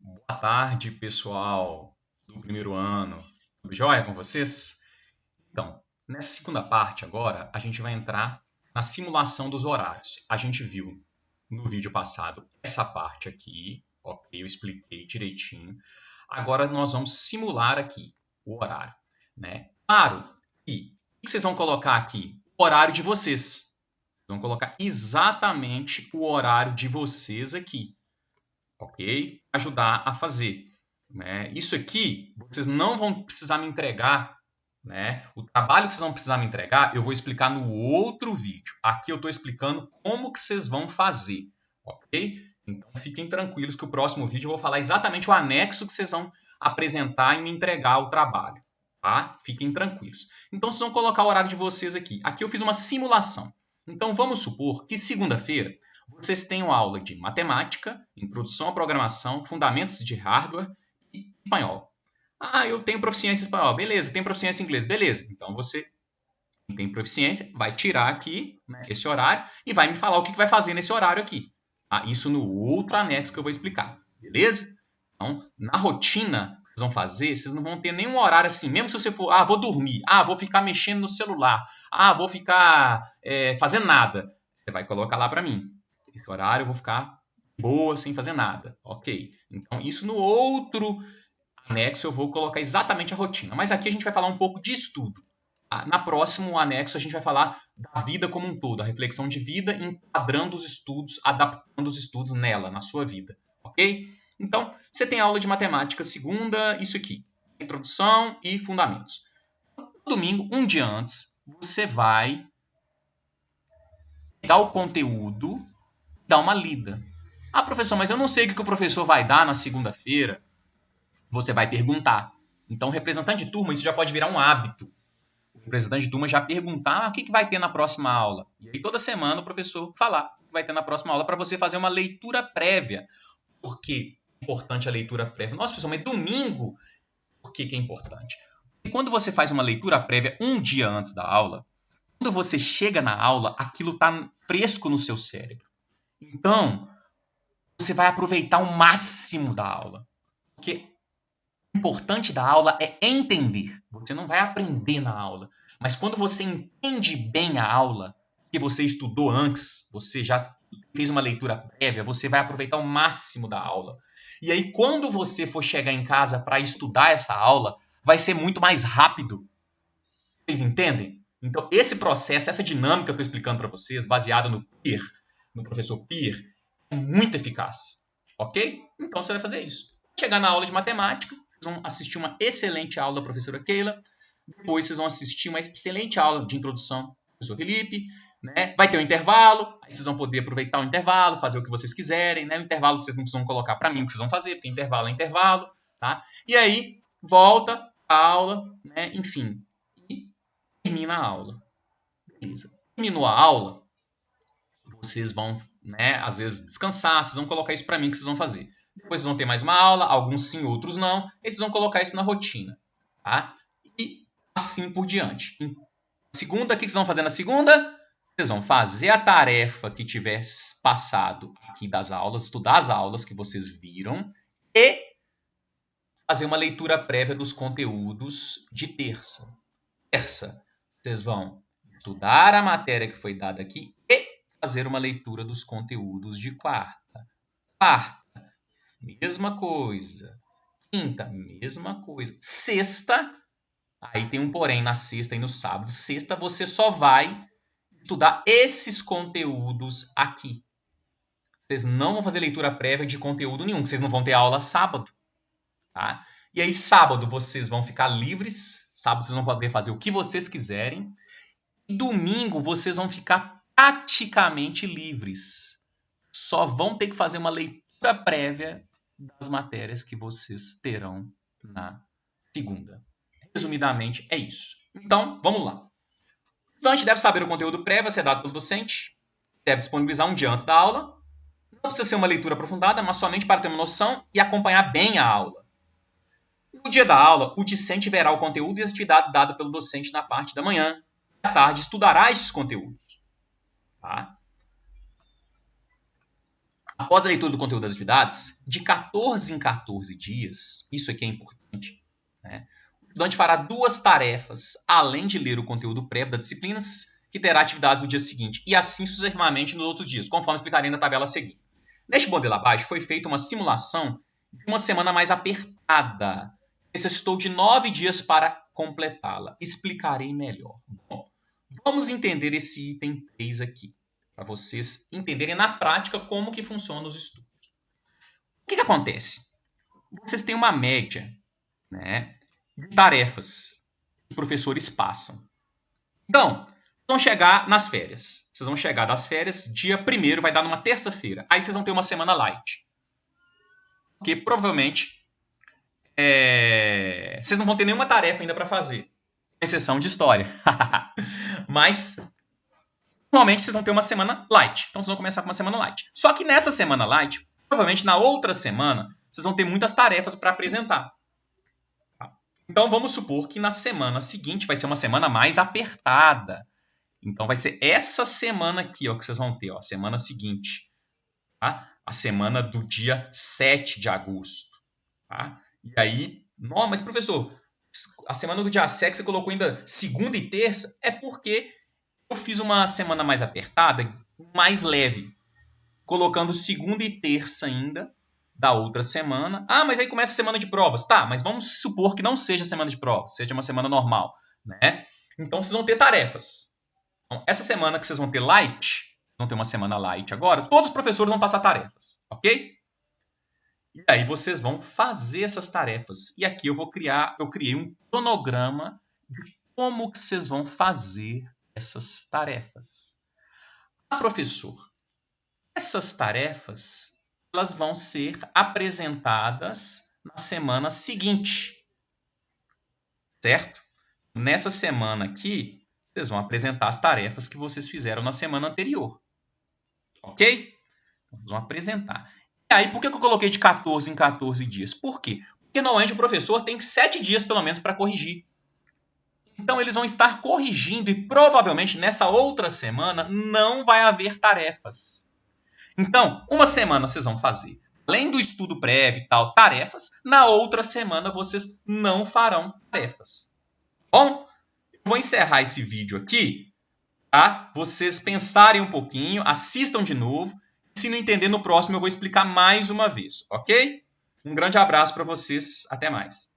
Boa tarde, pessoal do primeiro ano. Tudo jóia com vocês? Então, nessa segunda parte agora, a gente vai entrar na simulação dos horários. A gente viu no vídeo passado essa parte aqui, ok? Eu expliquei direitinho. Agora nós vamos simular aqui o horário, né? Claro, e o que vocês vão colocar aqui? O horário de vocês. Vocês vão colocar exatamente o horário de vocês aqui, ok? Ajudar a fazer. Né? Isso aqui, vocês não vão precisar me entregar, né? O trabalho que vocês vão precisar me entregar, eu vou explicar no outro vídeo. Aqui eu estou explicando como que vocês vão fazer, ok? Então fiquem tranquilos que o próximo vídeo eu vou falar exatamente o anexo que vocês vão apresentar e me entregar o trabalho, tá? Fiquem tranquilos. Então vocês vão colocar o horário de vocês aqui. Aqui eu fiz uma simulação. Então vamos supor que segunda-feira vocês tenham aula de matemática, introdução à programação, fundamentos de hardware e espanhol. Ah, eu tenho proficiência em espanhol. Beleza, eu tenho proficiência em inglês. Beleza. Então você tem proficiência, vai tirar aqui, né, esse horário e vai me falar o que vai fazer nesse horário aqui. Tá? Isso no outro anexo que eu vou explicar. Beleza? Então, na rotina que vocês vão fazer, vocês não vão ter nenhum horário assim. Mesmo se você for, vou dormir, vou ficar mexendo no celular, vou ficar fazendo nada. Você vai colocar lá para mim. Esse horário eu vou ficar boa, sem fazer nada. Ok. Então, isso no outro anexo eu vou colocar exatamente a rotina. Mas aqui a gente vai falar um pouco de estudo. Na próximo anexo a gente vai falar da vida como um todo, a reflexão de vida, enquadrando os estudos, adaptando os estudos nela, na sua vida. Ok? Então, você tem aula de matemática segunda, isso aqui. Introdução e fundamentos. No domingo, um dia antes, você vai pegar o conteúdo e dar uma lida. Professor, mas eu não sei o que o professor vai dar na segunda-feira. Você vai perguntar. Então, representante de turma, isso já pode virar um hábito. O representante de turma já perguntar o que vai ter na próxima aula. E aí, toda semana, o professor falar o que vai ter na próxima aula para você fazer uma leitura prévia. Por que é importante a leitura prévia? Nossa, professor, mas domingo, por que é importante? Porque quando você faz uma leitura prévia um dia antes da aula, quando você chega na aula, aquilo está fresco no seu cérebro. Então, você vai aproveitar o máximo da aula. Porque o importante da aula é entender. Você não vai aprender na aula. Mas quando você entende bem a aula, que você estudou antes, você já fez uma leitura prévia, você vai aproveitar o máximo da aula. E aí, quando você for chegar em casa para estudar essa aula, vai ser muito mais rápido. Vocês entendem? Então, esse processo, essa dinâmica que eu estou explicando para vocês, baseada no Peer, no professor Peer, é muito eficaz. Ok? Então, você vai fazer isso. Chegar na aula de matemática, vocês vão assistir uma excelente aula da professora Keila. Depois, vocês vão assistir uma excelente aula de introdução do professor Felipe. Né? Vai ter um intervalo, aí vocês vão poder aproveitar o intervalo, fazer o que vocês quiserem. Né? O intervalo vocês não precisam colocar para mim o que vocês vão fazer, porque intervalo é intervalo. Tá? E aí, volta a aula, né? Enfim, termina a aula. Beleza. Terminou a aula, vocês vão, né, às vezes descansar, vocês vão colocar isso para mim que vocês vão fazer. Depois vocês vão ter mais uma aula, alguns sim, outros não, e vocês vão colocar isso na rotina, tá? E assim por diante. Em segunda, o que vocês vão fazer na segunda? Vocês vão fazer a tarefa que tiver passado aqui das aulas, estudar as aulas que vocês viram e fazer uma leitura prévia dos conteúdos de terça. Terça, vocês vão estudar a matéria que foi dada aqui e fazer uma leitura dos conteúdos de quarta. Quarta, mesma coisa. Quinta, mesma coisa. Sexta, aí tem um porém na sexta e no sábado. Sexta, você só vai estudar esses conteúdos aqui. Vocês não vão fazer leitura prévia de conteúdo nenhum, vocês não vão ter aula sábado. Tá? E aí, sábado, vocês vão ficar livres. Sábado, vocês vão poder fazer o que vocês quiserem. E domingo, vocês vão ficar praticamente livres. Só vão ter que fazer uma leitura prévia das matérias que vocês terão na segunda. Resumidamente, é isso. Então, vamos lá. O estudante deve saber o conteúdo prévio a ser dado pelo docente, deve disponibilizar um dia antes da aula. Não precisa ser uma leitura aprofundada, mas somente para ter uma noção e acompanhar bem a aula. No dia da aula, o discente verá o conteúdo e as atividades dadas pelo docente na parte da manhã. À tarde, estudará esses conteúdos. Tá? Após a leitura do conteúdo das atividades, de 14 em 14 dias, isso aqui é importante, né? O estudante fará 2 tarefas, além de ler o conteúdo prévio das disciplinas, que terá atividades no dia seguinte, e assim sucessivamente nos outros dias, conforme explicarei na tabela a seguir. Neste modelo abaixo, foi feita uma simulação de uma semana mais apertada. Necessitou de 9 dias para completá-la. Explicarei melhor. Bom, vamos entender esse item 3 aqui, para vocês entenderem na prática como que funcionam os estudos. O que acontece? Vocês têm uma média, né, de tarefas que os professores passam. Então, vão chegar nas férias. Vocês vão chegar das férias, dia 1º vai dar numa terça-feira. Aí vocês vão ter uma semana light. Porque provavelmente vocês não vão ter nenhuma tarefa ainda para fazer. Com exceção de história. Mas normalmente vocês vão ter uma semana light. Então vocês vão começar com uma semana light. Só que nessa semana light, provavelmente na outra semana, vocês vão ter muitas tarefas para apresentar. Então vamos supor que na semana seguinte vai ser uma semana mais apertada. Então vai ser essa semana aqui, ó, que vocês vão ter, ó, semana seguinte, tá? A semana do dia 7 de agosto, tá? E aí, não, mas professor, a semana do dia 7 você colocou ainda segunda e terça, é porque eu fiz uma semana mais apertada, mais leve, colocando segunda e terça ainda da outra semana. Ah, mas aí começa a semana de provas. Tá, mas vamos supor que não seja semana de provas, seja uma semana normal, né? Então vocês vão ter tarefas. Então, essa semana que vocês vão ter light, vão ter uma semana light agora, todos os professores vão passar tarefas, ok? E aí vocês vão fazer essas tarefas. E aqui eu criei um cronograma de como que vocês vão fazer essas tarefas. Ah, professor, essas tarefas elas vão ser apresentadas na semana seguinte, certo? Nessa semana aqui, vocês vão apresentar as tarefas que vocês fizeram na semana anterior. Ok? Então, vão apresentar. E aí, por que eu coloquei de 14 em 14 dias? Por quê? Porque normalmente o professor tem 7 dias, pelo menos, para corrigir. Então, eles vão estar corrigindo e provavelmente nessa outra semana não vai haver tarefas. Então, uma semana vocês vão fazer, além do estudo prévio e tal, tarefas. Na outra semana vocês não farão tarefas. Bom, eu vou encerrar esse vídeo aqui, tá? Vocês pensarem um pouquinho, assistam de novo. Se não entender, no próximo eu vou explicar mais uma vez, ok? Um grande abraço para vocês, até mais.